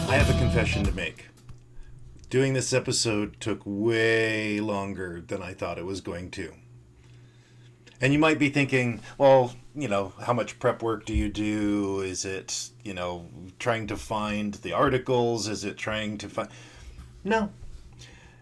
I have a confession to make. Doing this episode took way longer than I thought it was going to. And you might be thinking, well, how much prep work do you do? Is it, trying to find the articles? Is it trying to find... No.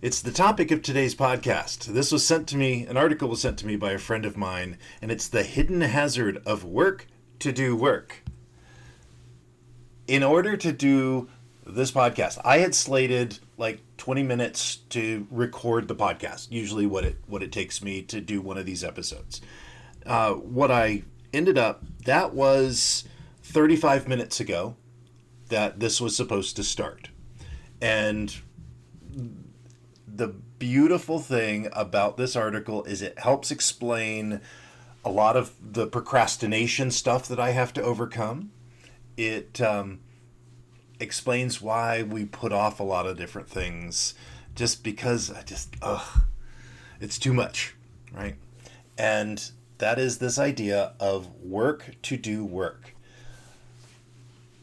It's the topic of today's podcast. This was sent to me, an article was sent to me by a friend of mine, and it's the hidden hazard of work to do work. In order to do this podcast, I had slated like 20 minutes to record the podcast, usually what it takes me to do one of these episodes. What I ended up, that was 35 minutes ago that this was supposed to start. And the beautiful thing about this article is it helps explain a lot of the procrastination stuff that I have to overcome. It explains why we put off a lot of different things just because it's too much, right? And that is this idea of work to do work.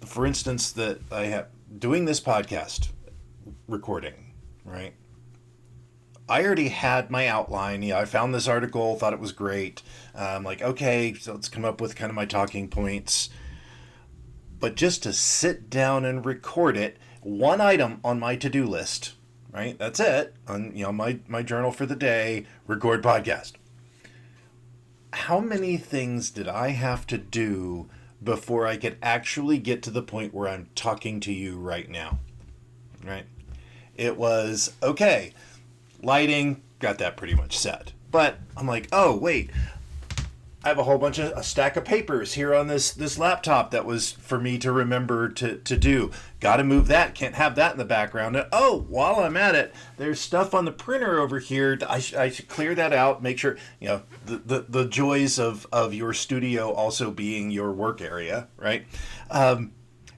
For instance, that I have doing this podcast recording, right? I already had my outline. I found this article, thought it was great. I'm like, okay, so let's come up with kind of my talking points. But just to sit down and record it, one item on my to-do list, right? That's it. On my journal for the day, record podcast. How many things did I have to do before I could actually get to the point where I'm talking to you right now? Right? It was, okay, lighting, got that pretty much set. But I'm like, oh, wait, I have a stack of papers here on this laptop that was for me to remember to do. Got to move that. Can't have that in the background. And, while I'm at it, there's stuff on the printer over here. I should clear that out. Make sure, the joys of your studio also being your work area, right?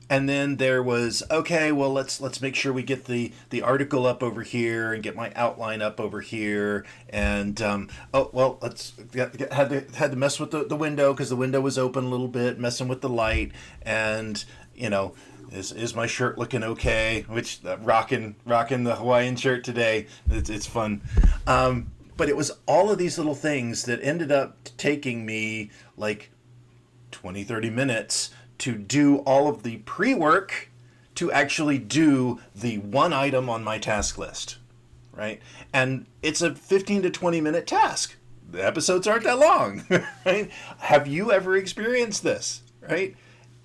And then there was, okay, well, let's make sure we get the article up over here and get my outline up over here. And, had to mess with the window because the window was open a little bit, messing with the light. And, is my shirt looking okay? Which, rocking the Hawaiian shirt today. It's fun. But it was all of these little things that ended up taking me like 20, 30 minutes to do all of the pre-work to actually do the one item on my task list, right? And it's a 15 to 20 minute task. The episodes aren't that long, right? Have you ever experienced this, right?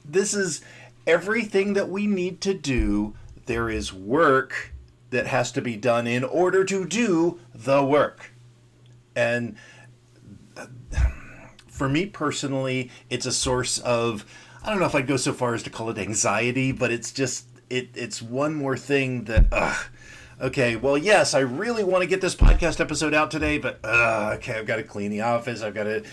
This is everything that we need to do. There is work that has to be done in order to do the work. And for me personally, it's a source of, I don't know if I'd go so far as to call it anxiety, but it's just, it's one more thing that, okay, well, yes, I really want to get this podcast episode out today, but, okay, I've got to clean the office. I've got to,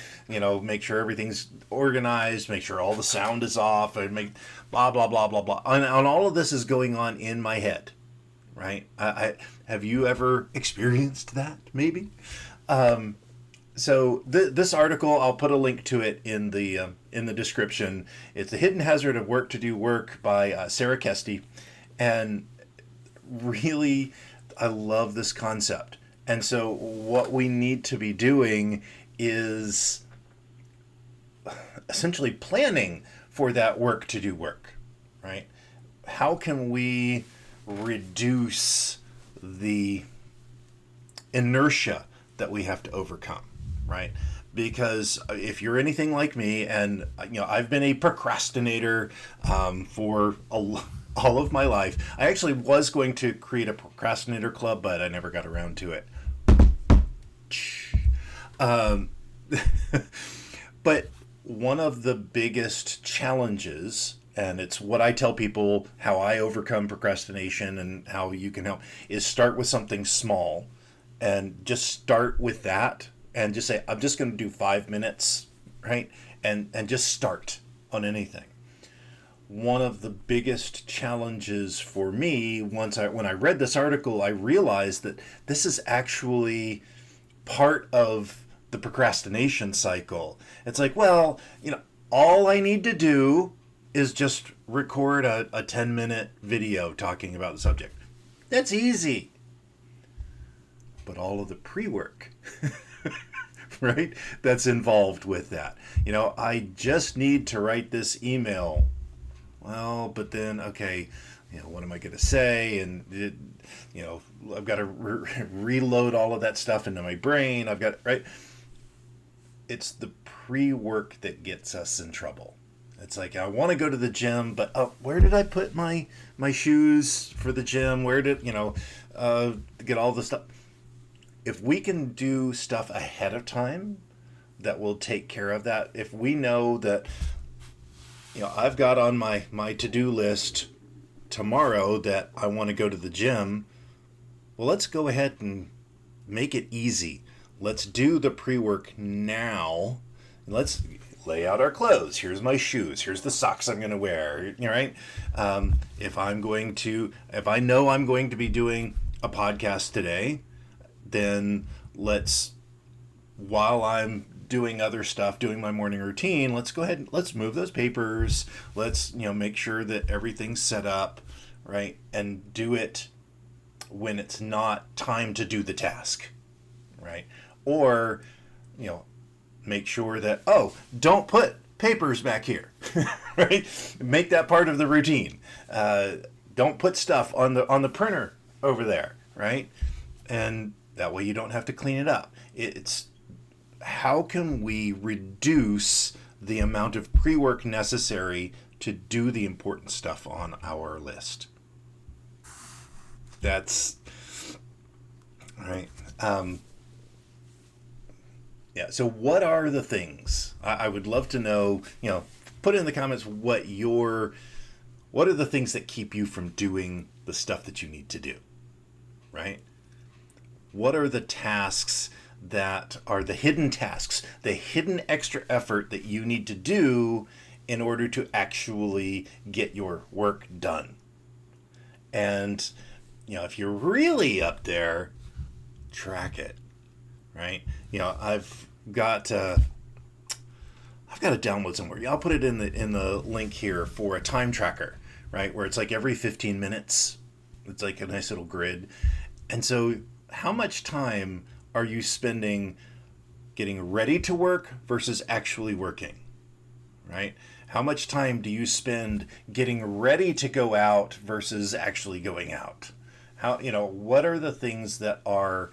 make sure everything's organized, make sure all the sound is off, and make blah, blah, blah, blah, blah. And all of this is going on in my head, right? Have you ever experienced that, maybe? So this article, I'll put a link to it in the description. It's The Hidden Hazard of Work to Do Work by Sarah Kesty. And really, I love this concept. And so what we need to be doing is essentially planning for that work to do work, right? How can we reduce the inertia that we have to overcome? Right? Because if you're anything like me, and I've been a procrastinator for all of my life. I actually was going to create a procrastinator club, but I never got around to it. But one of the biggest challenges, and it's what I tell people how I overcome procrastination and how you can help, is start with something small and just start with that. And just say, I'm just going to do 5 minutes, right? And just start on anything. One of the biggest challenges for me, when I read this article, I realized that this is actually part of the procrastination cycle. It's like, well, all I need to do is just record a 10-minute video talking about the subject. That's easy. But all of the pre-work, right, that's involved with that. I just need to write this email. Well, but then, okay, what am I going to say? And, I've got to reload all of that stuff into my brain. Right? It's the pre-work that gets us in trouble. It's like, I want to go to the gym, but where did I put my shoes for the gym? Where did, get all the stuff? If we can do stuff ahead of time, that will take care of that. If we know that, I've got on my to-do list tomorrow that I want to go to the gym, well, let's go ahead and make it easy. Let's do the pre-work now. Let's lay out our clothes. Here's my shoes. Here's the socks I'm going to wear. Right? If I know I'm going to be doing a podcast today, then while I'm doing other stuff, doing my morning routine, let's go ahead and let's move those papers. Let's, make sure that everything's set up, right? And do it when it's not time to do the task, right? Or, make sure that, don't put papers back here, right? Make that part of the routine. Don't put stuff on the printer over there, right? And that way you don't have to clean it up. It's how can we reduce the amount of pre-work necessary to do the important stuff on our list? That's right. Yeah. So what are the things? I would love to know, put in the comments what are the things that keep you from doing the stuff that you need to do, right? What are the tasks that are the hidden tasks, the hidden extra effort that you need to do in order to actually get your work done? And, if you're really up there, track it, right? I've got to download somewhere. I'll put it in the link here for a time tracker, right? Where it's like every 15 minutes, it's like a nice little grid. And so how much time are you spending getting ready to work versus actually working, right? How much time do you spend getting ready to go out versus actually going out? What are the things that are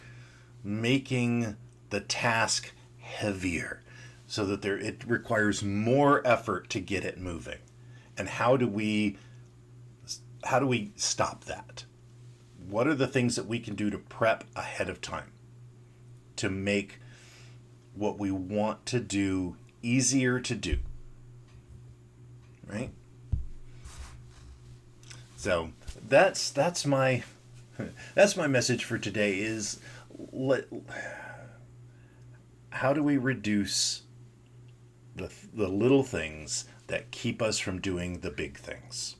making the task heavier so that it requires more effort to get it moving? And how do we stop that? What are the things that we can do to prep ahead of time to make what we want to do easier to do, right? So that's my message for today is how do we reduce the little things that keep us from doing the big things,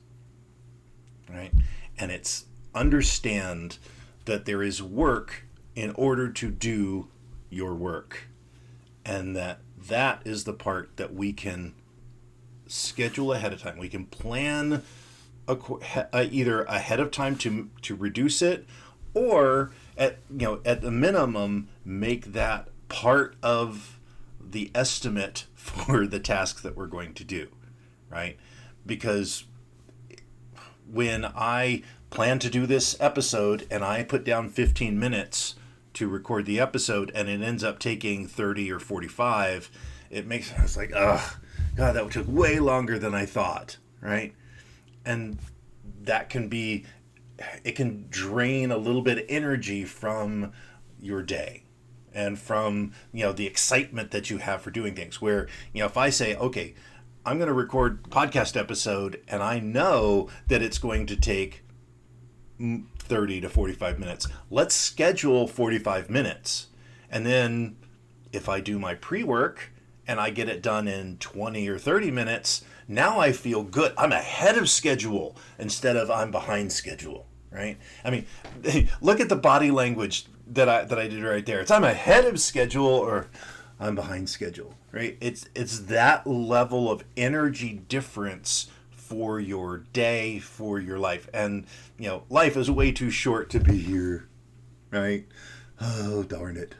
right? And it's understand that there is work in order to do your work, and that is the part that we can schedule ahead of time. We can plan either ahead of time to reduce it, or at the minimum make that part of the estimate for the task that we're going to do, right? Because when I plan to do this episode and I put down 15 minutes to record the episode and it ends up taking 30 or 45, it's like, God, that took way longer than I thought, right? And that it can drain a little bit of energy from your day and from, the excitement that you have for doing things. Where, if I say, okay, I'm going to record a podcast episode and I know that it's going to take 30 to 45 minutes. Let's schedule 45 minutes. And then if I do my pre-work and I get it done in 20 or 30 minutes, now I feel good. I'm ahead of schedule instead of I'm behind schedule, right? I mean, look at the body language that I did right there. It's I'm ahead of schedule or I'm behind schedule, right? It's that level of energy difference for your day, for your life. And, life is way too short to be here, right? Oh, darn it.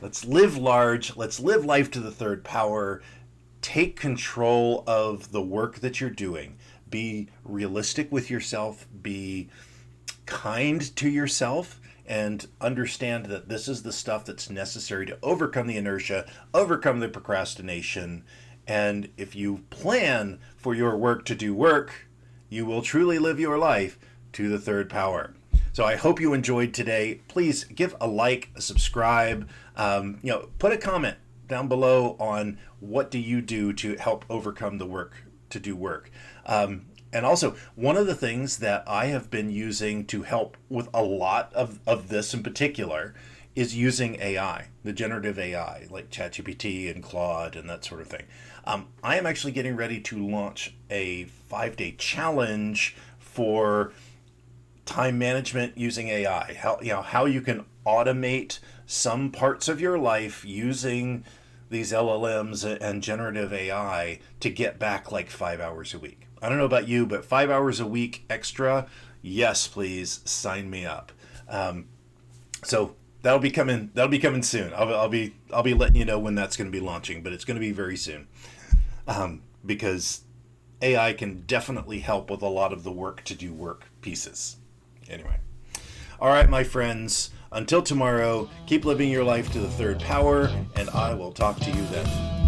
Let's live large. Let's live life to the third power. Take control of the work that you're doing. Be realistic with yourself. Be kind to yourself. And understand that this is the stuff that's necessary to overcome the inertia, overcome the procrastination. And if you plan for your work to do work, you will truly live your life to the third power. So I hope you enjoyed today. Please give a like, a subscribe, put a comment down below on what do you do to help overcome the work, to do work. And also, one of the things that I have been using to help with a lot of this in particular is using AI, the generative AI, like ChatGPT and Claude and that sort of thing. I am actually getting ready to launch a 5-day challenge for time management using AI. How you can automate some parts of your life using these LLMs and generative AI to get back like 5 hours a week. I don't know about you, but 5 hours a week extra, yes, please sign me up. So that'll be coming soon. I'll be letting you know when that's going to be launching, but it's going to be very soon. Because AI can definitely help with a lot of the work to do work pieces. Anyway. All right, my friends. Until tomorrow, keep living your life to the third power, and I will talk to you then.